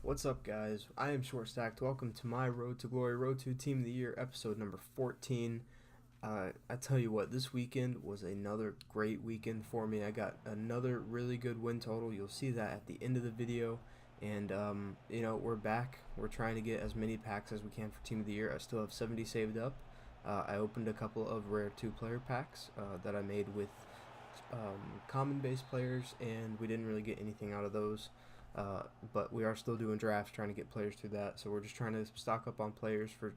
What's up, guys? I am Short Stacked. Welcome to my Road to Glory, Road to Team of the Year, episode number 14. I tell you what, this weekend was another great weekend for me. I got another really good win total. You'll see that at the end of the video. And, we're back. We're trying to get as many packs as we can for Team of the Year. I still have 70 saved up. I opened a couple of rare 2-player packs that I made with common base players, and we didn't really get anything out of those. But we are still doing drafts, trying to get players through that. So we're just trying to stock up on players for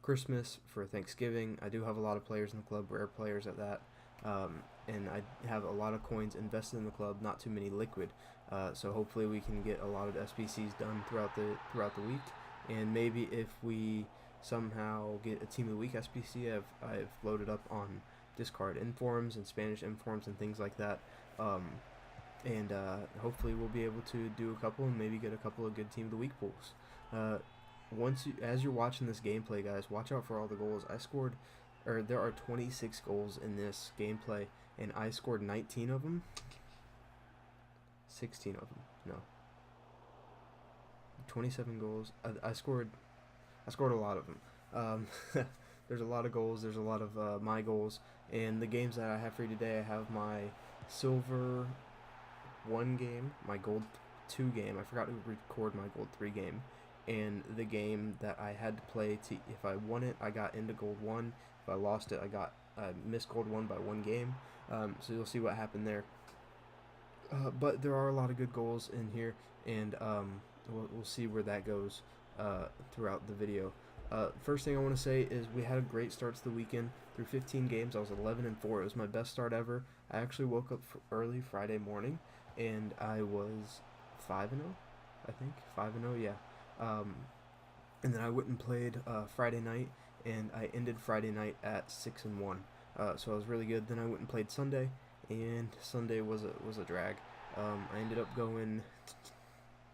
Christmas, for Thanksgiving. I do have a lot of players in the club, rare players at that. And I have a lot of coins invested in the club, not too many liquid. So hopefully we can get a lot of SBCs done throughout the week. And maybe if we somehow get a Team of the Week SBC, I've loaded up on Discard informs and Spanish informs and things like that. And hopefully we'll be able to do a couple and maybe get a couple of good Team of the Week pulls. As you're watching this gameplay, guys, watch out for all the goals. There are 26 goals in this gameplay, and I scored 19 of them. 16 of them, no. 27 goals. I scored a lot of them. There's a lot of goals. There's a lot of my goals, and the games that I have for you today, I have my silver 1 game, my gold 2 game. I forgot to record my gold 3 game, and the game that I had to play to, if I won it, I got into gold 1. If I lost it, I missed gold 1 by 1 game. So you'll see what happened there. But there are a lot of good goals in here, and we'll see where that goes throughout the video. First thing I want to say is we had a great start to the weekend. Through 15 games, I was 11-4. It was my best start ever. I actually woke up early Friday morning, and I was 5-0, I think. 5-0, yeah. And then I went and played Friday night, and I ended Friday night at 6-1. So I was really good. Then I went and played Sunday, and Sunday was a drag. I ended up going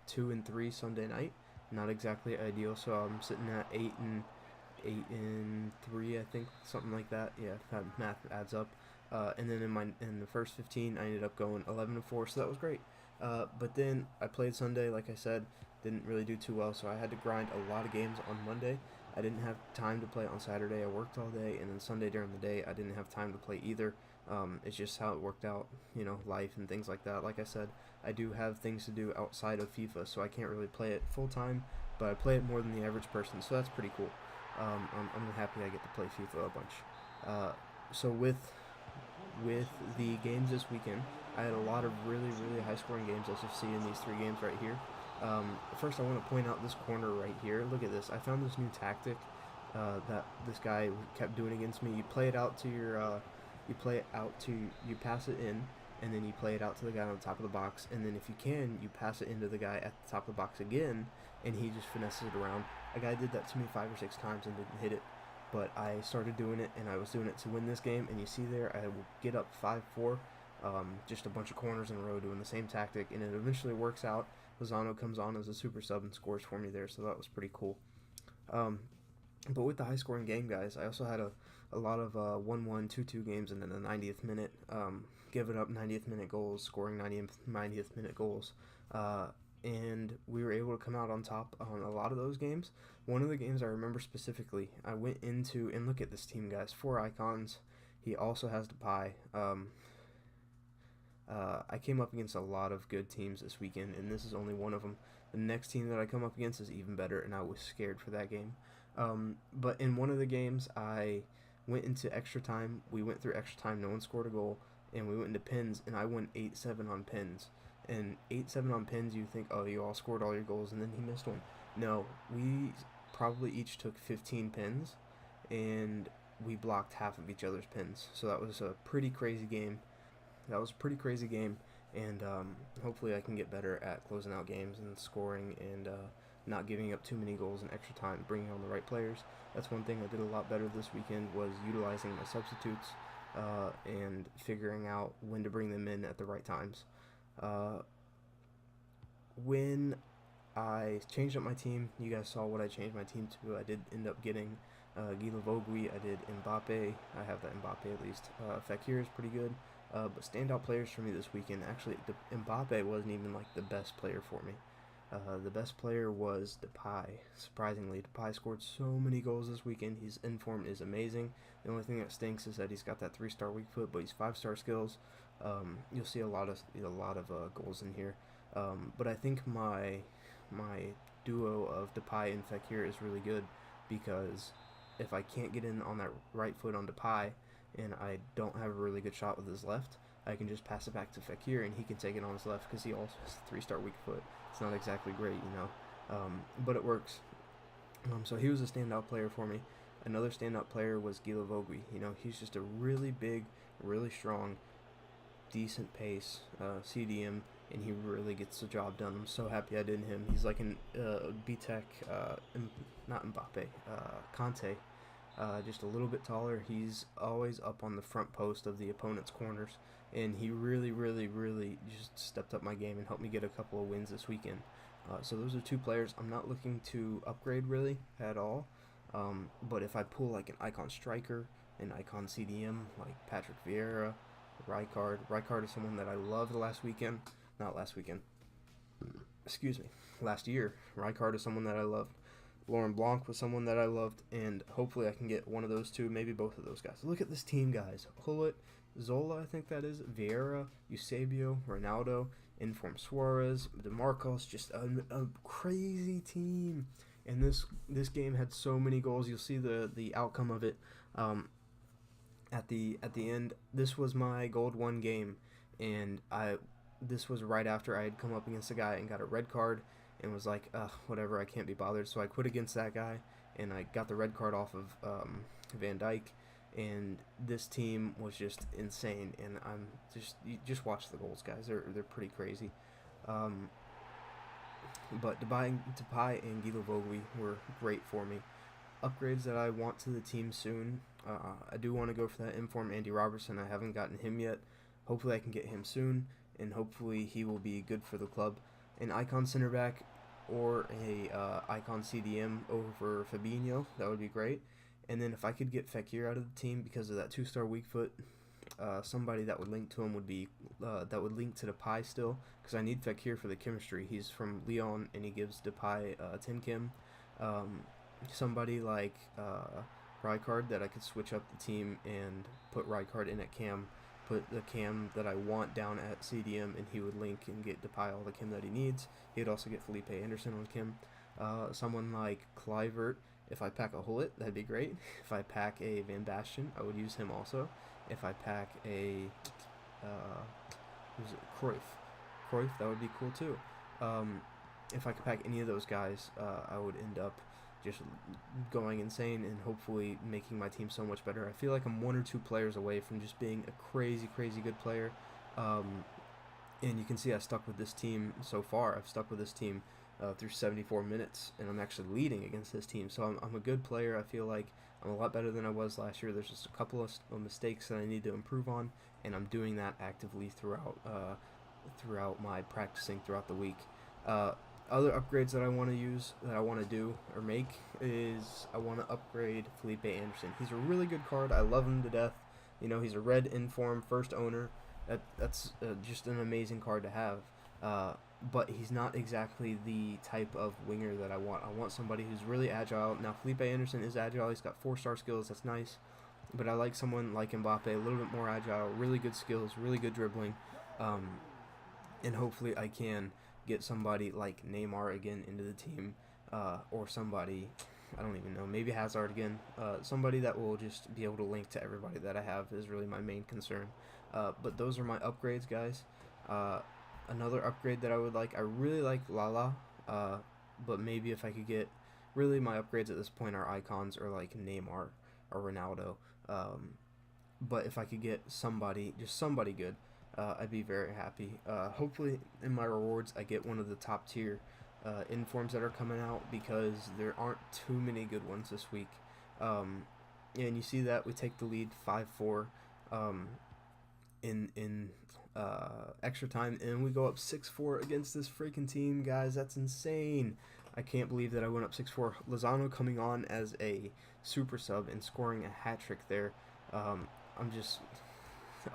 2-3 Sunday night. Not exactly ideal, so I'm sitting at 8-3, I think, something like that. Yeah, if that math adds up. And then in the first 15, I ended up going 11-4, so that was great. But then I played Sunday, like I said, didn't really do too well, so I had to grind a lot of games on Monday. I didn't have time to play on Saturday. I worked all day, and then Sunday during the day, I didn't have time to play either. It's just how it worked out, life and things like that. Like I said, I do have things to do outside of FIFA, so I can't really play it full time, but I play it more than the average person, so that's pretty cool. I'm happy I get to play FIFA a bunch. So with the games this weekend, I had a lot of really, really high-scoring games, as you'll see in these 3 games right here. First, I want to point out this corner right here. Look at this. I found this new tactic that this guy kept doing against me. You play it out to you pass it in, and then you play it out to the guy on the top of the box, and then if you can, you pass it into the guy at the top of the box again, and he just finesses it around. A guy did that to me 5 or 6 times and didn't hit it, but I started doing it, and I was doing it to win this game, and you see there, I will get up 5-4, just a bunch of corners in a row doing the same tactic, and it eventually works out. Lozano comes on as a super sub and scores for me there, so that was pretty cool. But with the high-scoring game, guys, I also had a lot of 1-1, 2-2 games, and then the 90th minute, giving up 90th minute goals, scoring 90th minute goals, and we were able to come out on top on a lot of those games. One of the games I remember specifically, I went into, and look at this team, guys, 4 icons. He also has the pie. I came up against a lot of good teams this weekend, and this is only one of them. The next team that I come up against is even better, and I was scared for that game. But in one of the games, I went into extra time. We went through extra time. No one scored a goal, and we went into pins, and I won 8-7 on pins. And 8-7 on pins, you think, oh, you all scored all your goals, and then he missed one. No, we probably each took 15 pins, and we blocked half of each other's pins. So that was a pretty crazy game. And hopefully I can get better at closing out games and scoring and not giving up too many goals in extra time, bringing on the right players. That's one thing I did a lot better this weekend, was utilizing my substitutes and figuring out when to bring them in at the right times. When I changed up my team, you guys saw what I changed my team to. I did end up getting Guy Vogui, I did Mbappe. I have that Mbappe at least. Fekir is pretty good. But standout players for me this weekend, actually, Mbappe wasn't even like the best player for me. The best player was Depay. Surprisingly, Depay scored so many goals this weekend. His inform is amazing. The only thing that stinks is that he's got that 3-star weak foot, but he's 5-star skills. You'll see a lot of goals in here. But I think my duo of Depay and Fekir is really good because if I can't get in on that right foot on Depay and I don't have a really good shot with his left, I can just pass it back to Fekir and he can take it on his left because he also has a 3-star weak foot. It's not exactly great, but it works. So he was a standout player for me. Another standout player was Gila Vogui. He's just a really big, really strong, decent pace CDM, and he really gets the job done. I'm so happy I did him. He's like an B-Tech, not Mbappe, Conte, just a little bit taller. He's always up on the front post of the opponent's corners, and he really, really, really just stepped up my game and helped me get a couple of wins this weekend. So those are two players I'm not looking to upgrade really at all. But if I pull like an icon striker, an icon CDM like Patrick Vieira, Rijkaard is someone that I loved last year. Rijkaard is someone that I loved. Laurent Blanc was someone that I loved, and hopefully I can get one of those two, maybe both of those guys. Look at this team, guys. Hullet, Zola, I think that is, Vieira, Eusebio, Ronaldo, Inform Suarez, DeMarcos, just a crazy team. And this game had so many goals. You'll see the outcome of it at the end. This was my gold 1 game, and this was right after I had come up against a guy and got a red card and was like, whatever, I can't be bothered. So I quit against that guy, and I got the red card off of Van Dijk, and this team was just insane. And you just watch the goals, guys. They're pretty crazy. But Depay and Guido Vogui were great for me. Upgrades that I want to the team soon. I do want to go for that inform Andy Robertson. I haven't gotten him yet. Hopefully I can get him soon, and hopefully he will be good for the club. An icon center back or a icon CDM over Fabinho, that would be great. And then if I could get Fekir out of the team because of that 2-star weak foot, somebody that would link to him would be that would link to Depay still, because I need Fekir for the chemistry. He's from Lyon and he gives Depay 10 chem. Somebody like Rijkaard that I could switch up the team and put Rijkaard in at cam, put the cam that I want down at CDM, and he would link and get Depay all the chem that he needs. He'd also get Felipe Anderson on chem. Someone like Kluivert, if I pack a Hullet, that'd be great. If I pack a Van Basten, I would use him also. If I pack a Cruyff, that would be cool too. If I could pack any of those guys, I would end up just going insane and hopefully making my team so much better. I feel like I'm 1 or 2 players away from just being a crazy, crazy good player. And you can see I stuck with this team so far. I've stuck with this team through 74 minutes, and I'm actually leading against this team. So I'm a good player. I feel like I'm a lot better than I was last year. There's just a couple of mistakes that I need to improve on, and I'm doing that actively throughout my practicing throughout the week. Other upgrades that I want to do or make is I want to upgrade Felipe Anderson. He's a really good card. I love him to death. He's a red inform first owner. That's just an amazing card to have. But he's not exactly the type of winger that I want. I want somebody who's really agile. Now, Felipe Anderson is agile. He's got 4-star skills. That's nice. But I like someone like Mbappe, a little bit more agile, really good skills, really good dribbling. And hopefully I can get somebody like Neymar again into the team, or somebody, I don't even know, maybe Hazard again. Somebody that will just be able to link to everybody that I have is really my main concern. But those are my upgrades, guys. Another upgrade that I would like, I really like Lala, but maybe if I could get, really my upgrades at this point are icons or like Neymar or Ronaldo. But if I could get somebody, just somebody good, I'd be very happy. Hopefully in my rewards I get one of the top tier informs that are coming out, because there aren't too many good ones this week. And you see that we take the lead 5-4 in extra time, and we go up 6-4 against this freaking team, guys. That's insane. I can't believe that I went up 6-4. Lozano coming on as a super sub and scoring a hat trick there. I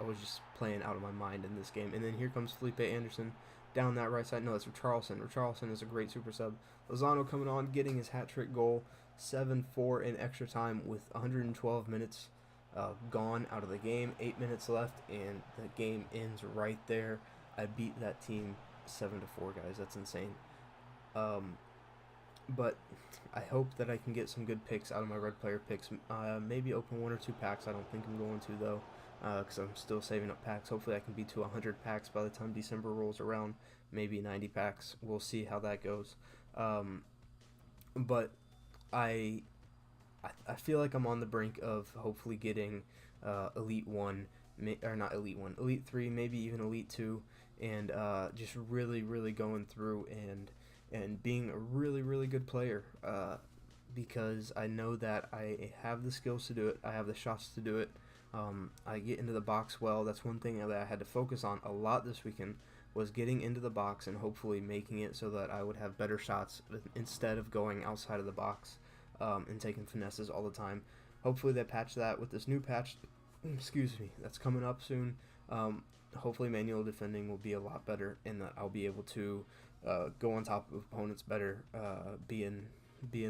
was just playing out of my mind in this game. And then here comes Felipe Anderson down that right side. No, that's Richarlison. Richarlison is a great super sub. Lozano coming on, getting his hat trick goal, 7-4 in extra time with 112 minutes gone out of the game, 8 minutes left, and the game ends right there. I beat that team 7-4, guys. That's insane. But I hope that I can get some good picks out of my red player picks. Maybe open 1 or 2 packs. I don't think I'm going to, though, because I'm still saving up packs. Hopefully I can be to 100 packs by the time December rolls around. Maybe 90 packs. We'll see how that goes. But I feel like I'm on the brink of hopefully getting Elite 1, or not Elite 1, Elite 3, maybe even Elite 2, and just really, really going through and being a really, really good player, because I know that I have the skills to do it. I have the shots to do it. I get into the box well. That's one thing that I had to focus on a lot this weekend, was getting into the box and hopefully making it so that I would have better shots instead of going outside of the box and taking finesses all the time. Hopefully they patch that with this new patch, excuse me, that's coming up soon. Hopefully manual defending will be a lot better, and that I'll be able to go on top of opponents better, being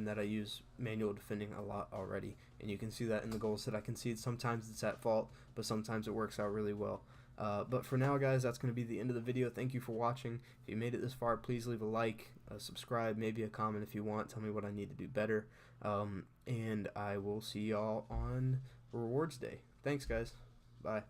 that I use manual defending a lot already. And you can see that in the goals that I concede. Sometimes it's at fault, but sometimes it works out really well. But for now, guys, that's going to be the end of the video. Thank you for watching. If you made it this far, please leave a like, subscribe, maybe a comment if you want. Tell me what I need to do better. And I will see y'all on Rewards Day. Thanks, guys. Bye.